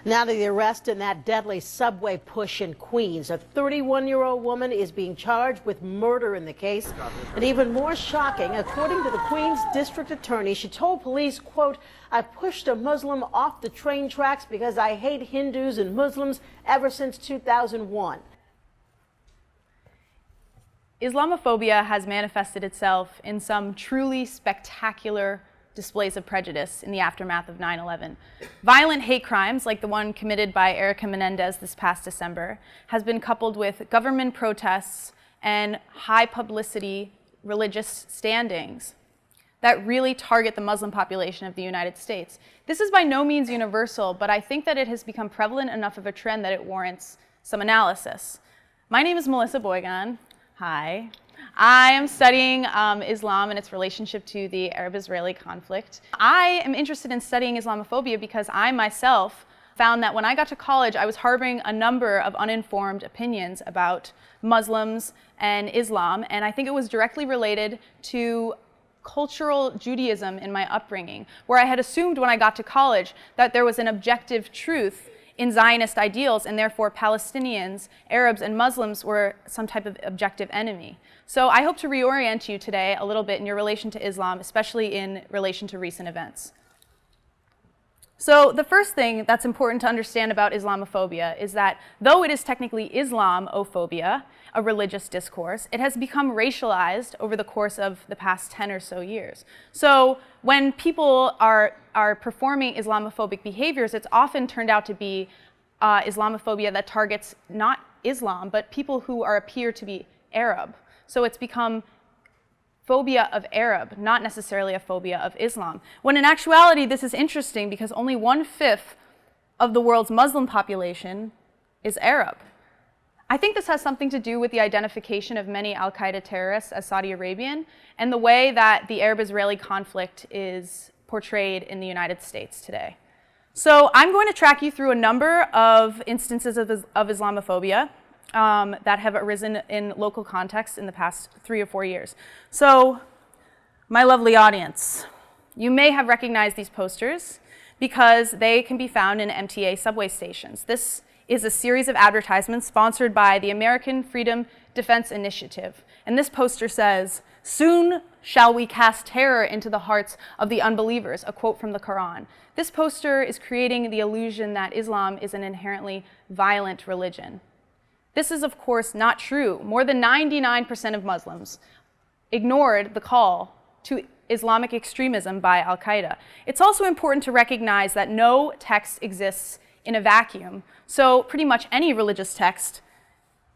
Now to the arrest in that deadly subway push in Queens. A 31-year-old woman is being charged with murder in the case. And even more shocking, according to the Queens district attorney, she told police, quote, "I pushed a Muslim off the train tracks because I hate Hindus and Muslims ever since 2001. Islamophobia has manifested itself in some truly spectacular displays of prejudice in the aftermath of 9/11. Violent hate crimes, like the one committed by Erica Menendez this past December, has been coupled with government protests and high publicity religious standings that really target the Muslim population of the United States. This is by no means universal, but I think that it has become prevalent enough of a trend that it warrants some analysis. My name is Melissa Boigon. Hi. I am studying Islam and its relationship to the Arab-Israeli conflict. I am interested in studying Islamophobia because I myself found that when I got to college, I was harboring a number of uninformed opinions about Muslims and Islam, and I think it was directly related to cultural Judaism in my upbringing, where I had assumed when I got to college that there was an objective truth in Zionist ideals, and therefore Palestinians, Arabs, and Muslims were some type of objective enemy. So I hope to reorient you today a little bit in your relation to Islam, especially in relation to recent events. So the first thing that's important to understand about Islamophobia is that though it is technically Islamophobia, a religious discourse, it has become racialized over the course of the past 10 or so years. So when people are performing Islamophobic behaviors, it's often turned out to be Islamophobia that targets not Islam, but people who appear to be Arab. So it's become phobia of Arab, not necessarily a phobia of Islam. When in actuality, this is interesting because only 1/5 of the world's Muslim population is Arab. I think this has something to do with the identification of many al-Qaeda terrorists as Saudi Arabian and the way that the Arab-Israeli conflict is portrayed in the United States today. So I'm going to track you through a number of instances of Islamophobia that have arisen in local contexts in the past 3 or 4 years. So, my lovely audience, you may have recognized these posters because they can be found in MTA subway stations. This is a series of advertisements sponsored by the American Freedom Defense Initiative. And this poster says, "Soon shall we cast terror into the hearts of the unbelievers," a quote from the Quran. This poster is creating the illusion that Islam is an inherently violent religion. This is, of course, not true. More than 99% of Muslims ignored the call to Islamic extremism by al-Qaeda. It's also important to recognize that no text exists in a vacuum, so pretty much any religious text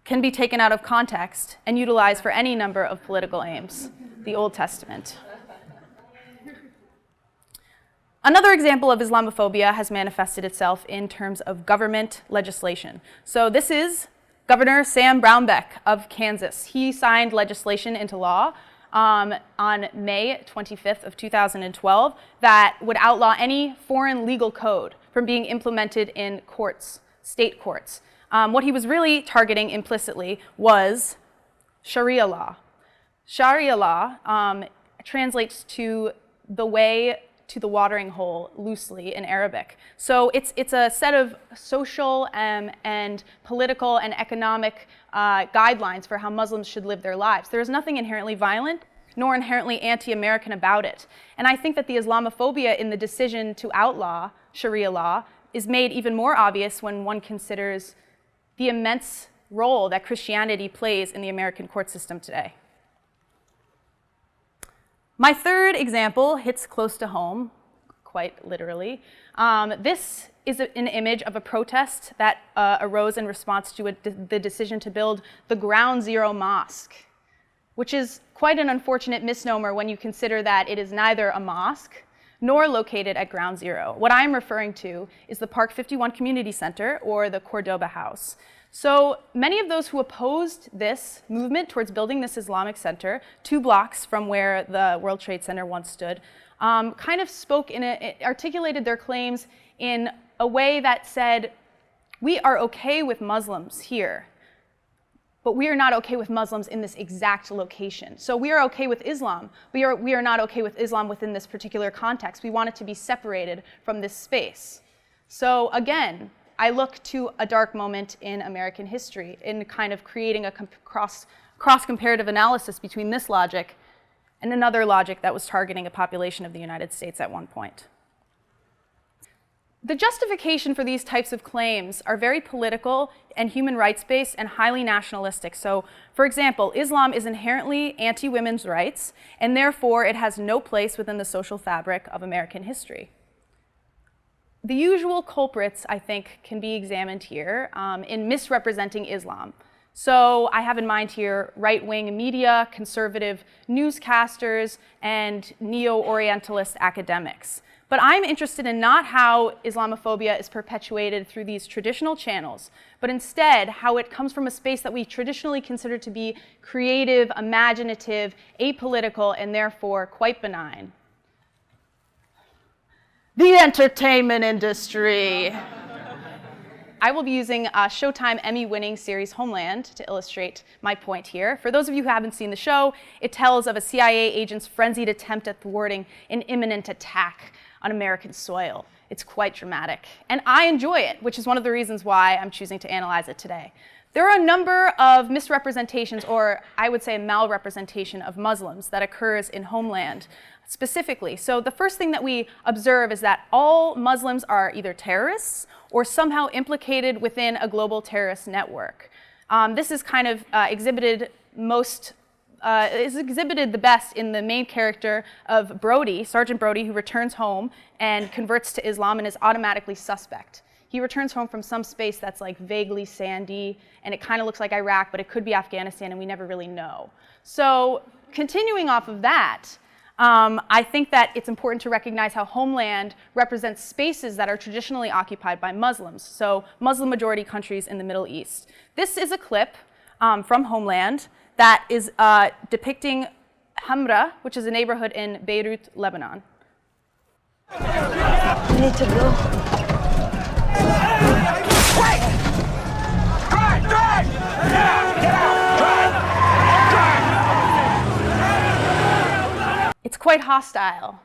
can be taken out of context and utilized for any number of political aims, the Old Testament. Another example of Islamophobia has manifested itself in terms of government legislation. So this is Governor Sam Brownback of Kansas. He signed legislation into law on May 25th of 2012 that would outlaw any foreign legal code from being implemented in courts, state courts. What he was really targeting implicitly was Sharia law. Sharia law translates to the way to the watering hole loosely in Arabic. So it's a set of social and political and economic guidelines for how Muslims should live their lives. There is nothing inherently violent nor inherently anti-American about it. And I think that the Islamophobia in the decision to outlaw Sharia law is made even more obvious when one considers the immense role that Christianity plays in the American court system today. My third example hits close to home, quite literally. This is an image of a protest that arose in response to the decision to build the Ground Zero Mosque, which is quite an unfortunate misnomer when you consider that it is neither a mosque nor located at Ground Zero. What I'm referring to is the Park 51 Community Center, or the Cordoba House. So many of those who opposed this movement towards building this Islamic center, 2 blocks from where the World Trade Center once stood, kind of articulated their claims in a way that said, we are okay with Muslims here. but we are not okay with Muslims in this exact location. So we are okay with Islam. We are not okay with Islam within this particular context. We want it to be separated from this space. So again, I look to a dark moment in American history in kind of creating a cross-comparative analysis between this logic and another logic that was targeting a population of the United States at one point. The justification for these types of claims are very political and human rights-based and highly nationalistic. So, for example, Islam is inherently anti-women's rights, and therefore it has no place within the social fabric of American history. The usual culprits, I think, can be examined here in misrepresenting Islam. So I have in mind here right-wing media, conservative newscasters, and neo-Orientalist academics. But I'm interested in not how Islamophobia is perpetuated through these traditional channels, but instead how it comes from a space that we traditionally consider to be creative, imaginative, apolitical, and therefore quite benign. The entertainment industry. I will be using a Showtime Emmy-winning series Homeland to illustrate my point here. For those of you who haven't seen the show, it tells of a CIA agent's frenzied attempt at thwarting an imminent attack on American soil. It's quite dramatic, and I enjoy it, which is one of the reasons why I'm choosing to analyze it today. There are a number of misrepresentations, or I would say malrepresentation of Muslims that occurs in Homeland specifically. So the first thing that we observe is that all Muslims are either terrorists or somehow implicated within a global terrorist network. This is kind of exhibited the best in the main character of Brody, Sergeant Brody, who returns home and converts to Islam and is automatically suspect. He returns home from some space that's like vaguely sandy, and it kind of looks like Iraq, but it could be Afghanistan, and we never really know. So continuing off of that, I think that it's important to recognize how Homeland represents spaces that are traditionally occupied by Muslims, so Muslim-majority countries in the Middle East. This is a clip from Homeland that is depicting Hamra, which is a neighborhood in Beirut, Lebanon. You need to go. Wait! Drive! Drive! Get out! Get out! Drive! It's quite hostile.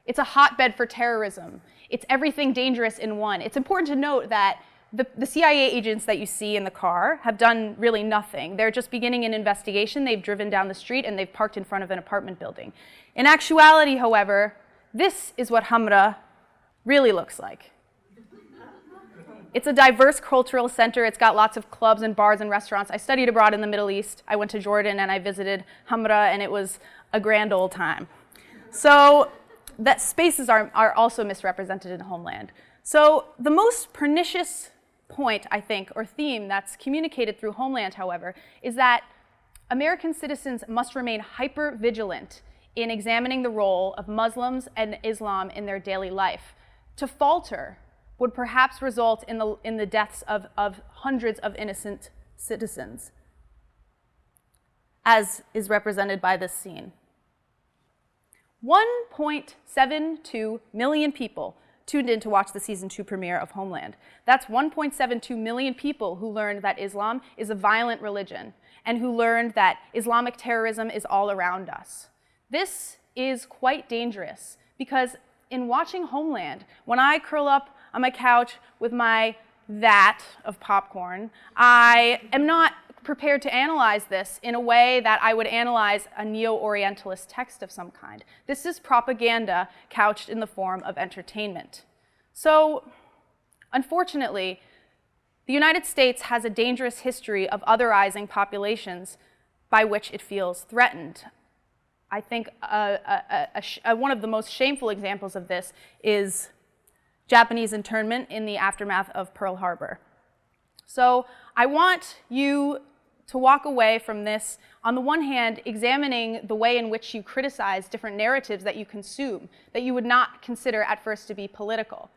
It's a hotbed for terrorism. It's everything dangerous in one. It's important to note that the CIA agents that you see in the car have done really nothing. They're just beginning an investigation. They've driven down the street and they've parked in front of an apartment building. In actuality, however, this is what Hamra really looks like. It's a diverse cultural center. It's got lots of clubs and bars and restaurants. I studied abroad in the Middle East. I went to Jordan and I visited Hamra, and it was a grand old time. So that spaces are also misrepresented in Homeland. So the most pernicious point, I think, or theme that's communicated through Homeland, however, is that American citizens must remain hyper-vigilant in examining the role of Muslims and Islam in their daily life. To falter would perhaps result in the deaths of hundreds of innocent citizens, as is represented by this scene. 1.72 million people tuned in to watch the season 2 premiere of Homeland. That's 1.72 million people who learned that Islam is a violent religion and who learned that Islamic terrorism is all around us. This is quite dangerous because in watching Homeland, when I curl up on my couch with my vat of popcorn, I am not prepared to analyze this in a way that I would analyze a neo-Orientalist text of some kind. This is propaganda couched in the form of entertainment. So, unfortunately, the United States has a dangerous history of otherizing populations by which it feels threatened. I think one of the most shameful examples of this is Japanese internment in the aftermath of Pearl Harbor. So I want you to walk away from this, on the one hand, examining the way in which you criticize different narratives that you consume, that you would not consider at first to be political.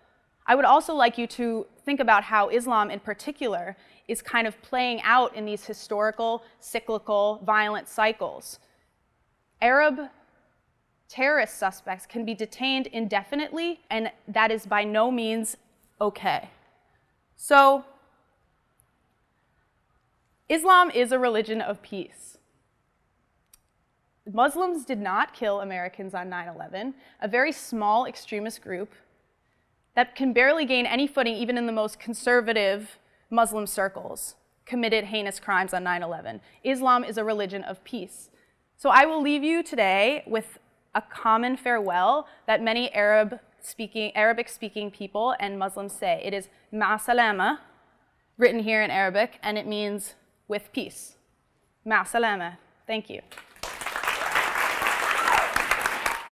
I would also like you to think about how Islam in particular is kind of playing out in these historical, cyclical, violent cycles. Arab terrorist suspects can be detained indefinitely, and that is by no means okay. So, Islam is a religion of peace. Muslims did not kill Americans on 9/11. A very small extremist group that can barely gain any footing even in the most conservative Muslim circles committed heinous crimes on 9/11. Islam is a religion of peace. So I will leave you today with a common farewell that many Arabic-speaking people and Muslims say. It is ma salama, written here in Arabic, and it means with peace. Ma salama. Thank you.